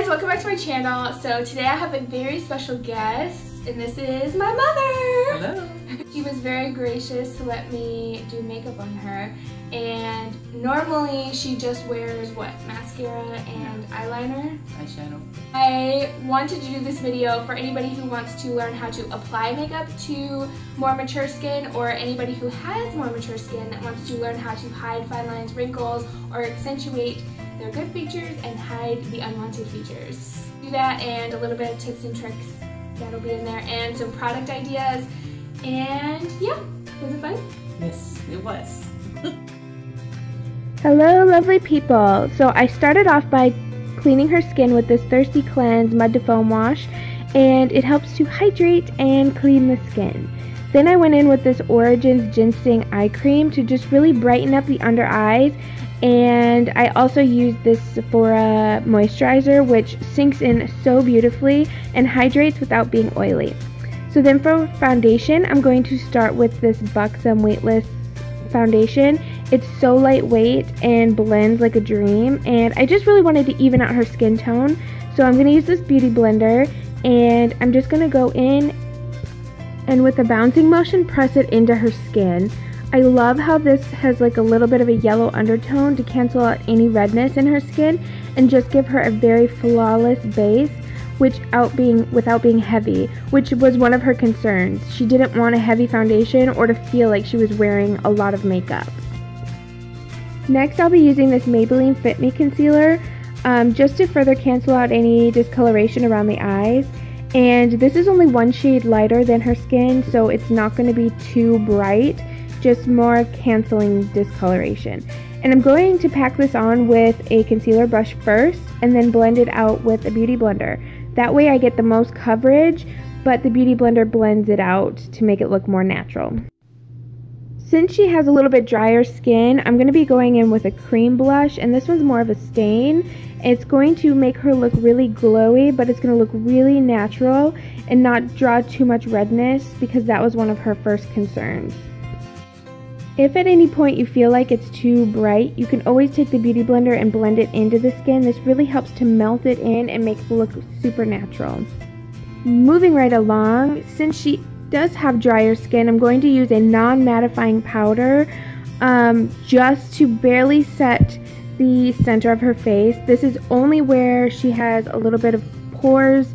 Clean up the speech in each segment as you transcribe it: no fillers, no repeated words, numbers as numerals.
guys, welcome back to my channel. So today I have a very special guest, and this is my mother. Hello. She was very gracious to let me do makeup on her, and normally she just wears what? Mascara and eyeliner? Eyeshadow. I wanted to do this video for anybody who wants to learn how to apply makeup to more mature skin, or anybody who has more mature skin that wants to learn how to hide fine lines, wrinkles, or accentuate their good features and hide the unwanted features. Do that, and a little bit of tips and tricks that'll be in there, and some product ideas. And yeah, was it fun? Yes, it was. Hello lovely people. So I started off by cleaning her skin with this Thirsty Cleanse Mud to Foam Wash, and it helps to hydrate and clean the skin. Then I went in with this Origins Ginseng Eye Cream to just really brighten up the under eyes, and I also used this Sephora moisturizer, which sinks in so beautifully and hydrates without being oily. So then for foundation, I'm going to start with this Buxom Weightless foundation. It's so lightweight and blends like a dream, and I just really wanted to even out her skin tone. So I'm going to use this beauty blender, and I'm just going to go in and with a bouncing motion press it into her skin. I love how this has like a little bit of a yellow undertone to cancel out any redness in her skin and just give her a very flawless base without being heavy, which was one of her concerns. She didn't want a heavy foundation or to feel like she was wearing a lot of makeup. Next, I'll be using this Maybelline Fit Me Concealer just to further cancel out any discoloration around the eyes. And this is only one shade lighter than her skin, so it's not going to be too bright, just more canceling discoloration. And I'm going to pack this on with a concealer brush first and then blend it out with a beauty blender. That way I get the most coverage, but the beauty blender blends it out to make it look more natural. Since she has a little bit drier skin, I'm going to be going in with a cream blush, and this one's more of a stain. It's going to make her look really glowy, but it's going to look really natural and not draw too much redness, because that was one of her first concerns. If at any point you feel like it's too bright, you can always take the beauty blender and blend it into the skin. This really helps to melt it in and make it look super natural. Moving right along, since she does have drier skin, I'm going to use a non-mattifying powder just to barely set the center of her face. This is only where she has a little bit of pores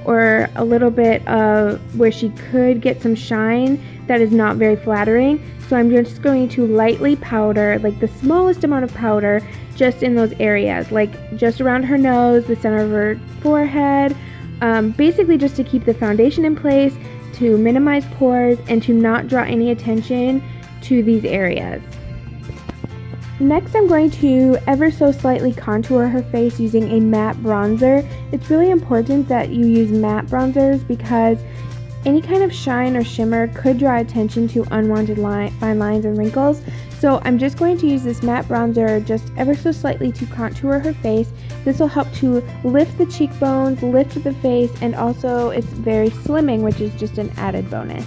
or a little bit of where she could get some shine that is not very flattering. So I'm just going to lightly powder, like the smallest amount of powder, just in those areas, like just around her nose, the center of her forehead, basically just to keep the foundation in place, to minimize pores, and to not draw any attention to these areas. Next, I'm going to ever so slightly contour her face using a matte bronzer. It's really important that you use matte bronzers because any kind of shine or shimmer could draw attention to unwanted fine lines and wrinkles. So I'm just going to use this matte bronzer just ever so slightly to contour her face. This will help to lift the cheekbones, lift the face, and also it's very slimming, which is just an added bonus.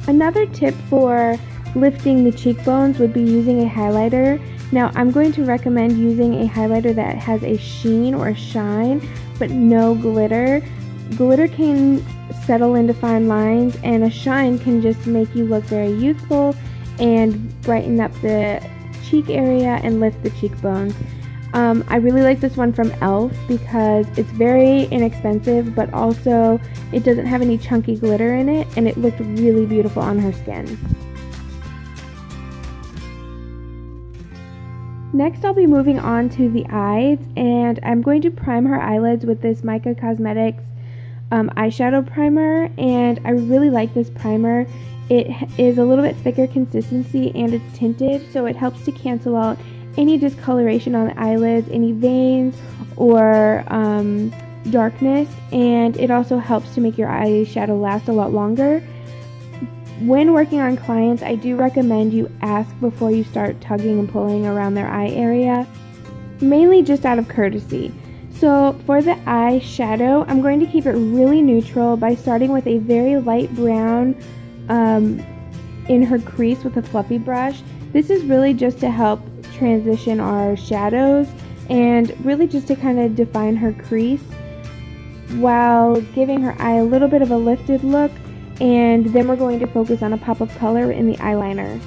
Another tip for lifting the cheekbones would be using a highlighter. Now I'm going to recommend using a highlighter that has a sheen or a shine, but no glitter. Glitter can settle into fine lines, and a shine can just make you look very youthful and brighten up the cheek area and lift the cheekbones. I really like this one from e.l.f. because it's very inexpensive, but also it doesn't have any chunky glitter in it, and it looked really beautiful on her skin. Next, I'll be moving on to the eyes, and I'm going to prime her eyelids with this Mica Cosmetics eyeshadow primer, and I really like this primer. It is a little bit thicker consistency and it's tinted, so it helps to cancel out any discoloration on the eyelids, any veins or darkness, and it also helps to make your eyeshadow last a lot longer. When working on clients, I do recommend you ask before you start tugging and pulling around their eye area, mainly just out of courtesy. So for the eyeshadow, I'm going to keep it really neutral by starting with a very light brown in her crease with a fluffy brush. This is really just to help transition our shadows and really just to kind of define her crease while giving her eye a little bit of a lifted look. And then we're going to focus on a pop of color in the eyeliner.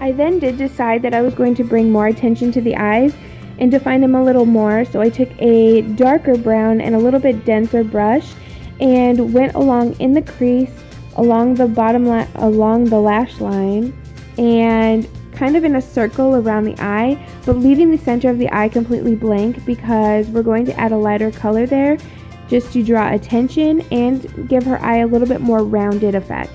I then did decide that I was going to bring more attention to the eyes and define them a little more, so I took a darker brown and a little bit denser brush and went along in the crease, along the bottom along the lash line, and kind of in a circle around the eye, but leaving the center of the eye completely blank because we're going to add a lighter color there just to draw attention and give her eye a little bit more rounded effect.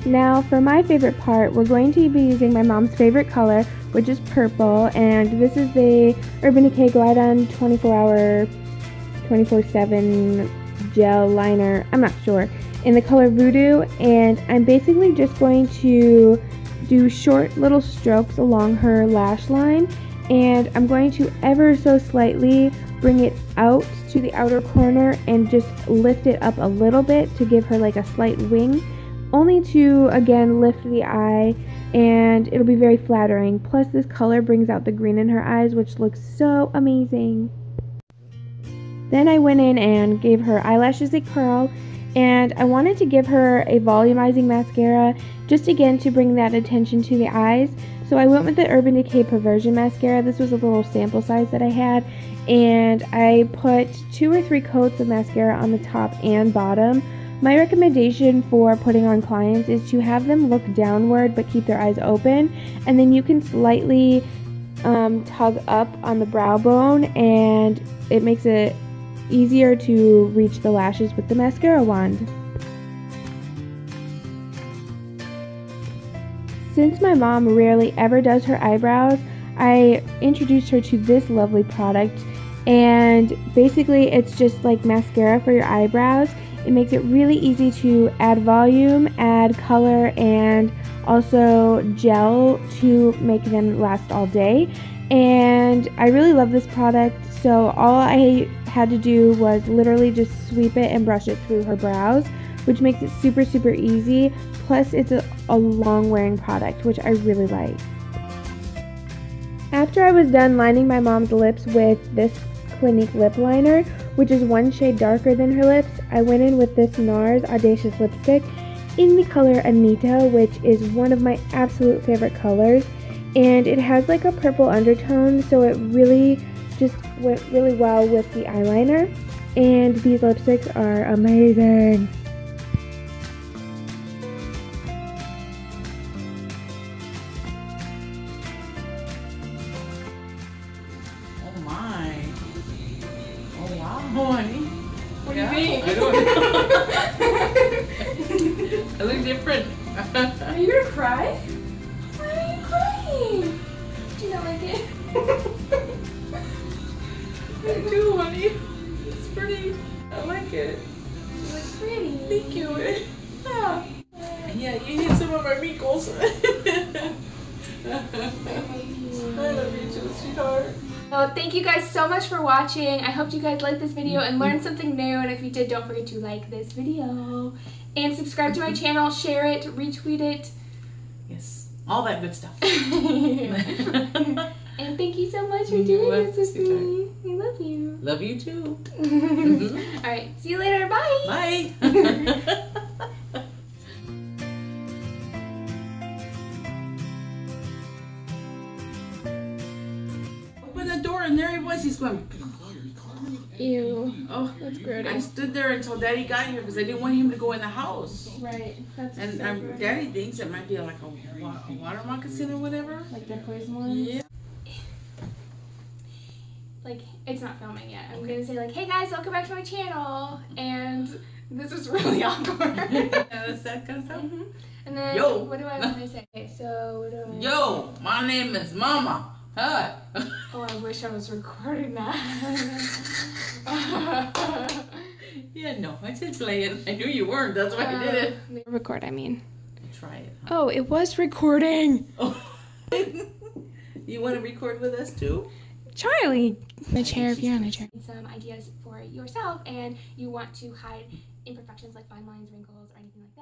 Now for my favorite part, we're going to be using my mom's favorite color, which is purple, and this is the Urban Decay Glide On 24-hour 24/7 gel liner, I'm not sure, in the color Voodoo, and I'm basically just going to do short little strokes along her lash line, and I'm going to ever so slightly bring it out to the outer corner and just lift it up a little bit to give her like a slight wing, only to again lift the eye, and it'll be very flattering. Plus this color brings out the green in her eyes, which looks so amazing. Then I went in and gave her eyelashes a curl, and I wanted to give her a volumizing mascara just again to bring that attention to the eyes. So I went with the Urban Decay Perversion mascara. This was a little sample size that I had, and I put 2 or 3 coats of mascara on the top and bottom. My recommendation for putting on clients is to have them look downward but keep their eyes open, and then you can slightly tug up on the brow bone, and it makes it easier to reach the lashes with the mascara wand. Since my mom rarely ever does her eyebrows, I introduced her to this lovely product, and basically it's just like mascara for your eyebrows. It makes it really easy to add volume, add color, and also gel to make them last all day. And I really love this product, so all I had to do was literally just sweep it and brush it through her brows, which makes it super, super easy. Plus it's a long wearing product, which I really like. After I was done lining my mom's lips with this Clinique lip liner, which is 1 shade darker than her lips, I went in with this NARS Audacious lipstick in the color Anita, which is one of my absolute favorite colors, and it has like a purple undertone, so it really just went really well with the eyeliner, and these lipsticks are amazing. Oh, honey. What do you think? I don't know. I look different. Are you gonna cry? Why are you crying? Do you not like it? I do, honey. It's pretty. I like it. It looks pretty. Thank you. Yeah. Yeah, you hit some of my wrinkles. I love you too, sweetheart. Well, thank you guys so much for watching. I hope you guys liked this video and learned something new. And if you did, don't forget to like this video. And subscribe to my channel, share it, retweet it. Yes, all that good stuff. And thank you so much for doing this with me. I love you. Love you too. Alright, see you later. Bye. Bye. The door, and there he was. He's going. Ew. Oh, that's grody. I stood there until Daddy got here because I didn't want him to go in the house. Right. That's and so Daddy thinks it might be like a water moccasin or whatever. Like the poison ones. Yeah. Like, it's not filming yet. I'm gonna say like, hey guys, welcome back to my channel, and this is really awkward. Yeah, that's that kind of stuff. And then Yo. what do I want to say? Okay, so what do I? Yo, my name is Mama. Hi. Oh, I wish I was recording that. Yeah, no, I did play it. I knew you weren't. That's why I did it. Record, I mean. Try it. Huh? Oh, it was recording. Oh. You want to record with us too? Charlie. In a chair if you're on a chair. Some ideas for yourself and you want to hide imperfections like fine lines, wrinkles, or anything like